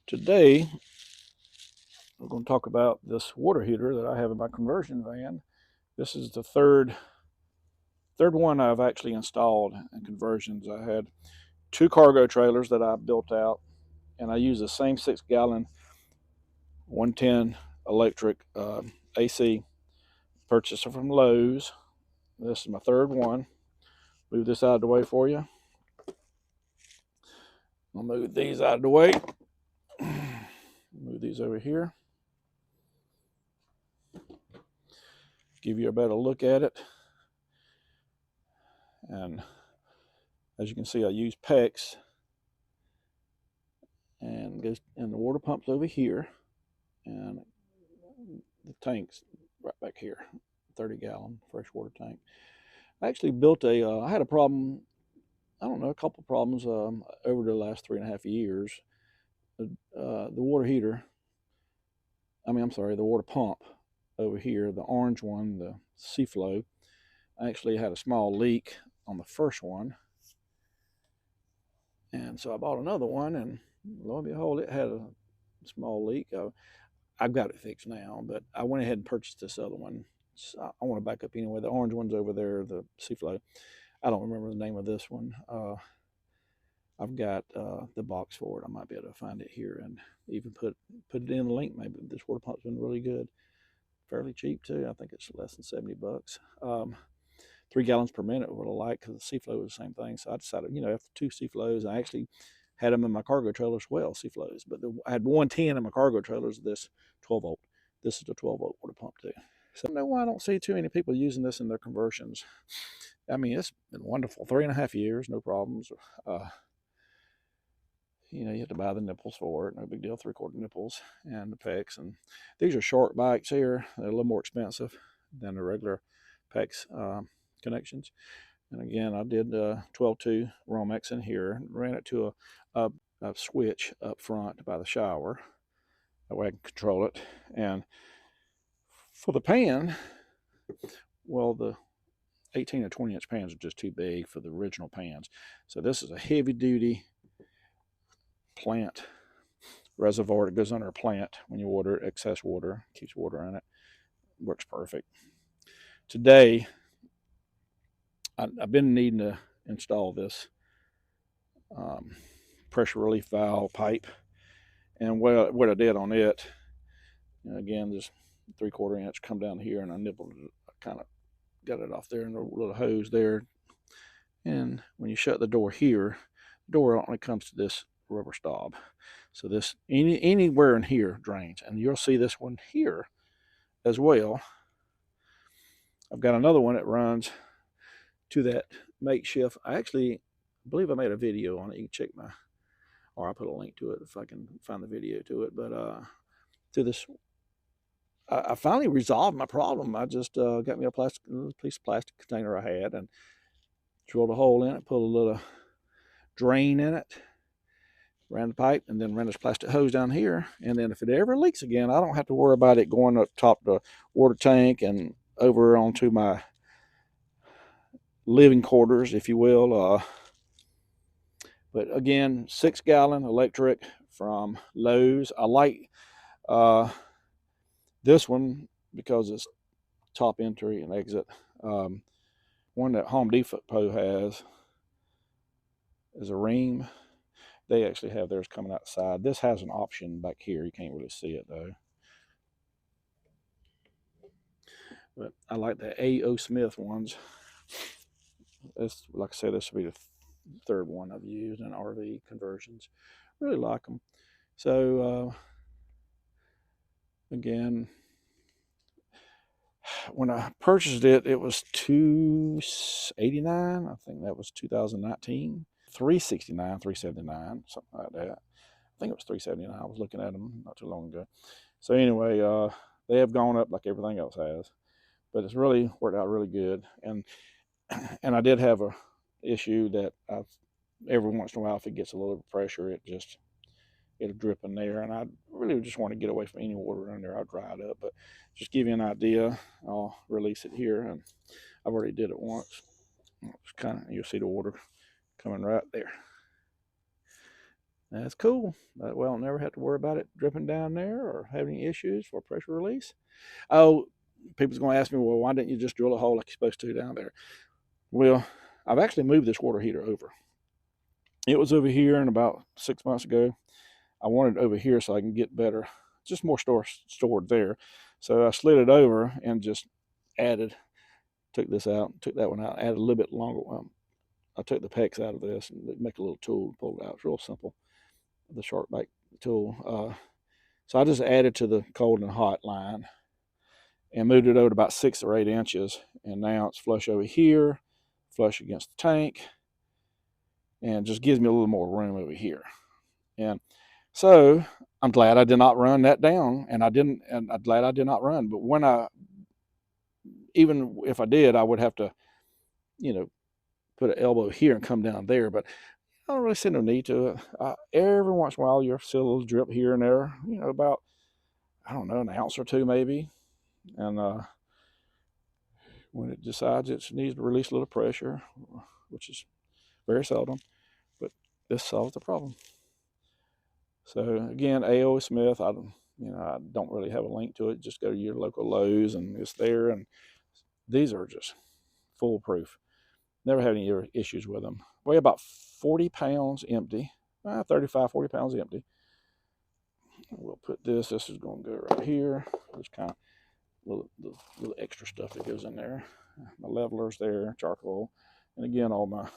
Today, we're going to talk about this water heater that I have in my conversion van. This is the third one I've actually installed in conversions. I had two cargo trailers that I built out, and I use the same 6-gallon 110 electric AC purchaser from Lowe's. This is my third one. Move this out of the way for you. I'll move these out of the way. Move these over here. Give you a better look at it. And as you can see, I use PEX, and the water pump's over here, and the tank's right back here, 30-gallon freshwater tank. I actually built I had a problem, I don't know, a couple of problems over the last 3.5 years. The water heater, the water pump over here, the orange one, the Seaflow, I actually had a small leak on the first one. And so I bought another one, and lo and behold, it had a small leak. I've got it fixed now, but I went ahead and purchased this other one. So I want to back up anyway. The orange one's over there, the Seaflow. I don't remember the name of this one. I've got the box for it. I might be able to find it here and even put it in the link. Maybe this water pump's been really good, fairly cheap too. I think it's less than $70. 3 gallons per minute what I like, because the Seaflow is the same thing. So I decided, after two Seaflows, I actually had them in my cargo trailer as well, Seaflows. But I had 110 in my cargo trailers, this 12 volt. This is the 12 volt water pump too. So I don't know why I don't see too many people using this in their conversions. I mean, it's been wonderful. 3.5 years, no problems. You have to buy the nipples for it. No big deal, 3/4 nipples and the PEX. And these are short bikes here. They're a little more expensive than the regular PEX connections. And again, I did 12-2 Romex in here. Ran it to a switch up front by the shower. That way I can control it. And for the pan, well, the 18 and 20-inch pans are just too big for the original pans. So this is a heavy-duty plant reservoir that goes under a plant when you water excess water, keeps water in it. Works perfect. Today, I've been needing to install this pressure relief valve pipe, and what I did on it, again, this 3/4 inch come down here, and I nibbled it. I kind of got it off there in a little hose there. And when you shut the door here, the door only comes to this rubber stop. So this anywhere in here drains, and you'll see this one here as well. I've got another one that runs to that makeshift. I believe I made a video on it. You can check or I'll put a link to it if I can find the video to it. But to this, I finally resolved my problem. I just got me a piece of plastic container I had, and drilled a hole in it, put a little drain in it, ran the pipe, and then ran this plastic hose down here. And then if it ever leaks again, I don't have to worry about it going up top of the water tank and over onto my living quarters, if you will. But again, 6-gallon electric from Lowe's. I like this one because it's top entry and exit. One that Home Depot has is a Ream. They actually have theirs coming outside. This has an option back here. You can't really see it though. But I like the A.O. Smith ones. This, like I said, this will be the third one I've used in RV conversions. Really like them. So again, when I purchased it, it was $289. I think that was 2019. $369, $379, something like that. I think it was $379. I was looking at them not too long ago. So anyway, they have gone up like everything else has, but it's really worked out really good. And I did have a issue that every once in a while, if it gets a little pressure, it'll drip in there. And I really just want to get away from any water in there. I'll dry it up, but just give you an idea, I'll release it here. And I've already did it once. It's you'll see the water coming right there. That's cool. Well, never have to worry about it dripping down there or having any issues for pressure release. Oh, people's going to ask me, well, why didn't you just drill a hole like you're supposed to down there? Well, I've actually moved this water heater over. It was over here, and about 6 months ago, I wanted it over here so I can get better, just more stored there. So I slid it over and just took this out, took that one out, added a little bit longer one. I took the pegs out of this and make a little tool to pull it out. It's real simple, the sharp bite tool. So I just added to the cold and hot line and moved it over to about 6 or 8 inches. And now it's flush over here, flush against the tank, and just gives me a little more room over here. And so I'm glad I did not run that down, and I'm glad I did not run. But even if I did, I would have to, put an elbow here and come down there. But I don't really see no need to it. Every once in a while, you'll see a little drip here and there, about, I don't know, an ounce or two maybe. And when it decides it needs to release a little pressure, which is very seldom, but this solves the problem. So again, A.O. Smith, I don't really have a link to it. Just go to your local Lowe's and it's there. And these are just foolproof. Never had any issues with them. Weigh about 40 pounds empty, 35, 40 pounds empty. We'll put this is going to go right here. Just kind of little extra stuff that goes in there. My levelers there, charcoal, and again, all my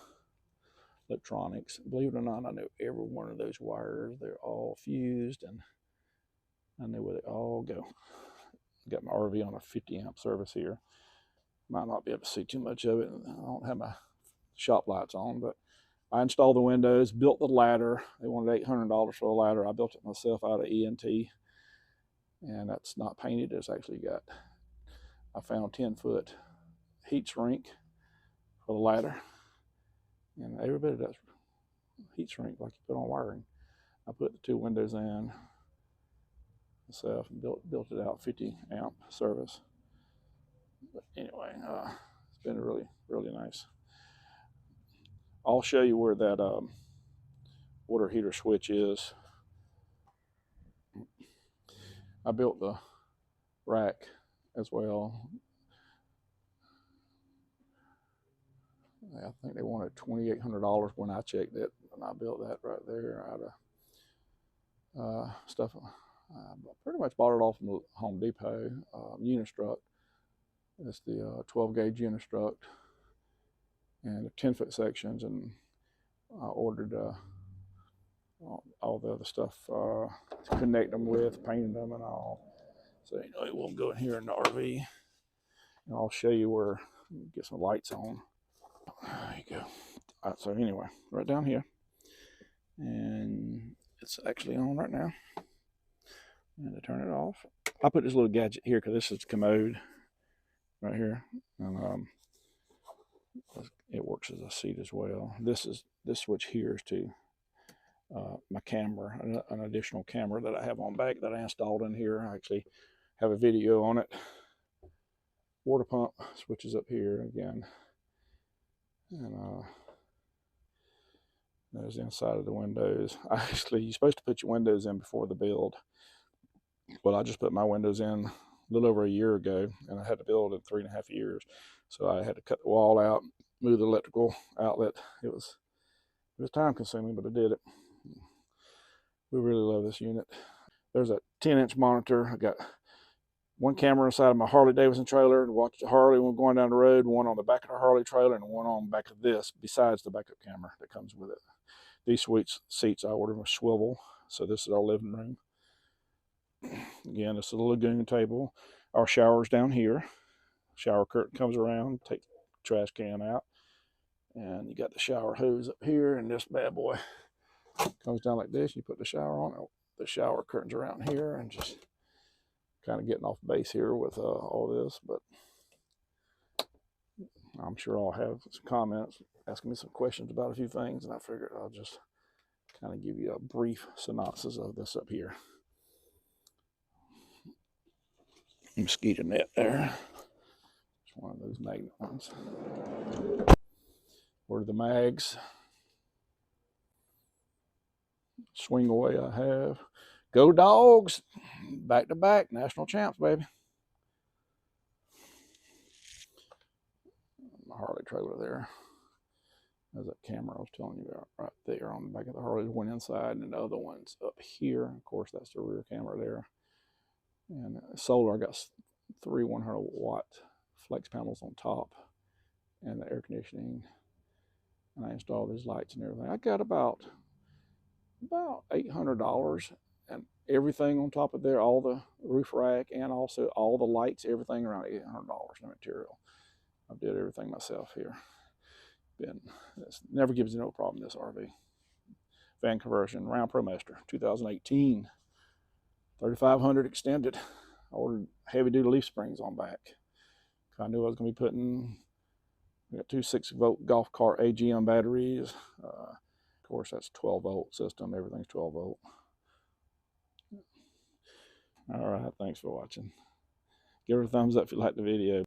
electronics. Believe it or not, I know every one of those wires. They're all fused, and I know where they all go. Got my RV on a 50 amp service here. Might not be able to see too much of it. I don't have my shop lights on, but I installed the windows, built the ladder. They wanted $800 for the ladder. I built it myself out of ENT, and that's not painted. It's actually I found 10-foot heat shrink for the ladder, and every bit of that heat shrink like you put on wiring. I put the 2 windows in myself and built it out, 50 amp service. But anyway, it's been really, really nice. I'll show you where that water heater switch is. I built the rack as well. I think they wanted $2,800 when I checked it, and I built that right there out of stuff. I pretty much bought it off from Home Depot. Unistruct. It's the 12 gauge Unistruct and the 10-foot sections, and I ordered all the other stuff to connect them with, painted them and all. So it won't go in here in the RV. And I'll show you where, get some lights on. There you go. All right, so anyway, right down here, and it's actually on right now. And to turn it off, I put this little gadget here because this is the commode right here, and it works as a seat as well. This switch here is to my camera, an additional camera that I have on back that I installed in here. I actually have a video on it. Water pump switches up here again, and there's the inside of the windows. You're supposed to put your windows in before the build. Well, I just put my windows in a little over a year ago, and I had to build in 3.5 years. So I had to cut the wall out, move the electrical outlet. It was time consuming, but I did it. We really love this unit. There's a 10-inch monitor. I got one camera inside of my Harley Davidson trailer to watch the Harley when going down the road, one on the back of the Harley trailer, and one on the back of this, besides the backup camera that comes with it. These seats I ordered with swivel, so this is our living room. Again, this is a lagoon table. Our shower's down here. Shower curtain comes around, take the trash can out, and you got the shower hose up here, and this bad boy comes down like this. You put the shower on it. The shower curtains around here, and just kind of getting off base here with all this, but I'm sure I'll have some comments, asking me some questions about a few things, and I figured I'll just kind of give you a brief synopsis of this up here. Mosquito net there. It's one of those magnet ones. Where are the mags? Swing away I have. Go Dogs! Back to back, national champs, baby. My Harley trailer there. There's that camera I was telling you about right there on the back of the Harley. One inside and the other one's up here. Of course, that's the rear camera there. And solar, I got 3 100-watt flex panels on top and the air conditioning. And I installed these lights and everything. I got about $800 and everything on top of there, all the roof rack and also all the lights, everything around $800 in material. I did everything myself here. This never gives you no problem, this RV. Van conversion, Round ProMaster, 2018. 3500 extended. I ordered heavy duty leaf springs on back. I knew I was going to be putting, we got 2 6-volt golf cart AGM batteries. Of course, that's 12-volt system. Everything's 12-volt. All right, thanks for watching. Give it a thumbs up if you like the video.